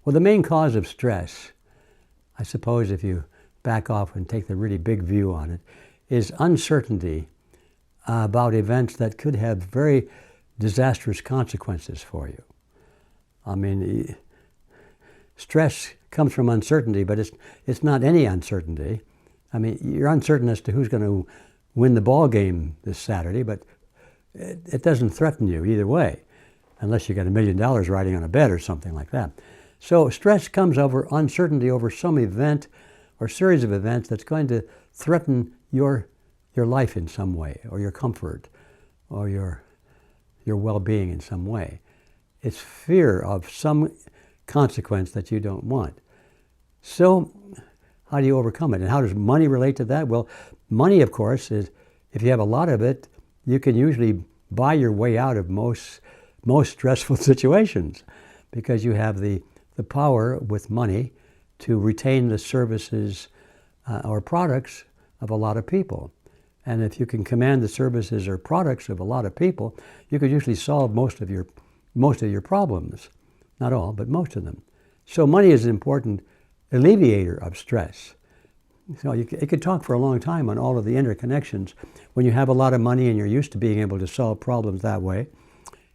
Well, the main cause of stress, I suppose if you back off and take the really big view on it, is uncertainty about events that could have very disastrous consequences for you. I mean, stress comes from uncertainty, but it's not any uncertainty. I mean, you're uncertain as to who's going to win the ball game this Saturday, but it doesn't threaten you either way, unless you got $1 million riding on a bed or something like that. So stress comes over uncertainty over some event or series of events that's going to threaten your life in some way, or your comfort, or your well-being in some way. It's fear of some consequence that you don't want. So how do you overcome it? And how does money relate to that? Well, money, of course, is, if you have a lot of it, you can usually buy your way out of most stressful situations, because you have the power with money to retain the services or products of a lot of people. And if you can command the services or products of a lot of people, you could usually solve most of your problems. Not all, but most of them. So money is an important alleviator of stress. So you could talk for a long time on all of the interconnections. When you have a lot of money and you're used to being able to solve problems that way,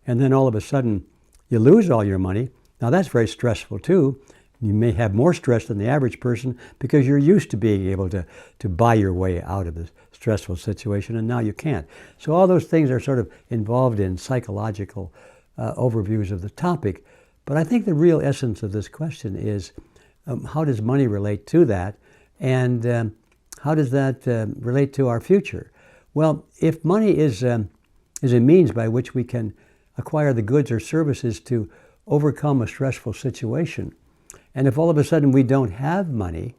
and then all of a sudden you lose all your money, now that's very stressful too. You may have more stress than the average person because you're used to being able to buy your way out of a stressful situation, and now you can't. So all those things are sort of involved in psychological overviews of the topic. But I think the real essence of this question is, how does money relate to that? And how does that relate to our future? Well, if money is a means by which we can acquire the goods or services to overcome a stressful situation, and if all of a sudden we don't have money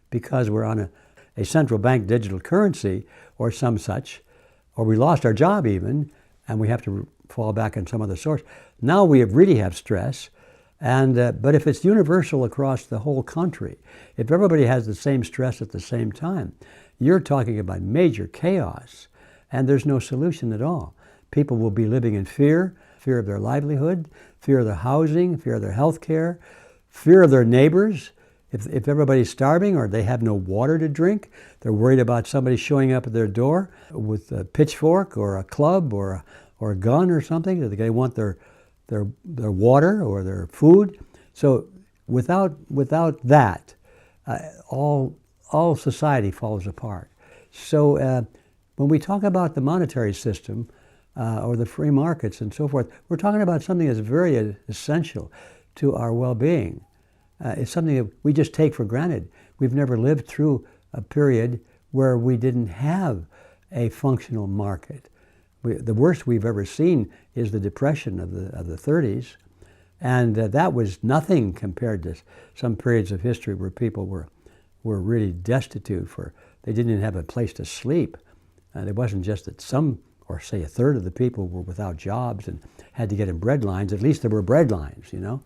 because we're on a central bank digital currency or some such, or we lost our job even, and we have to fall back on some other source, now we really have stress. And but if it's universal across the whole country, if everybody has the same stress at the same time, you're talking about major chaos, and there's no solution at all. People will be living in fear of their livelihood, fear of their housing, fear of their health care, fear of their neighbors. If everybody's starving or they have no water to drink, they're worried about somebody showing up at their door with a pitchfork or a club or a gun or something. They want their water or their food. So without that, all society falls apart. So when we talk about the monetary system or the free markets and so forth, we're talking about something that's very essential to our well-being. It's something that we just take for granted. We've never lived through a period where we didn't have a functional market. The worst we've ever seen is the Depression of the 30s, and that was nothing compared to some periods of history where people were really destitute. They didn't even have a place to sleep. It wasn't just that some, or say a third of the people were without jobs and had to get in bread lines. At least there were bread lines, you know.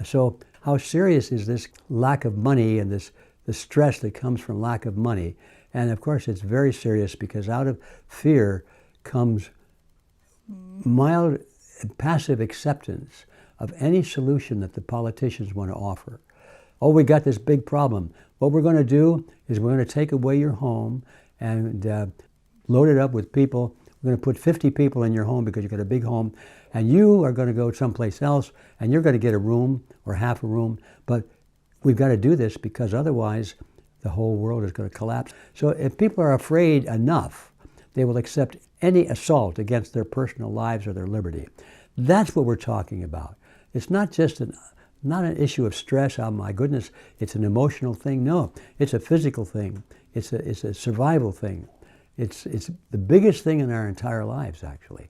So how serious is this lack of money and the stress that comes from lack of money? And of course it's very serious, because out of fear comes mild passive acceptance of any solution that the politicians want to offer. Oh, we got this big problem. What we're going to do is we're going to take away your home and load it up with people. We're going to put 50 people in your home because you've got a big home, and you are going to go someplace else and you're going to get a room or half a room. But we've got to do this because otherwise the whole world is going to collapse. So if people are afraid enough, they will accept any assault against their personal lives or their liberty. That's what we're talking about. It's not just not an issue of stress, oh my goodness, it's an emotional thing. No, it's a physical thing. It's a survival thing. It's the biggest thing in our entire lives, actually.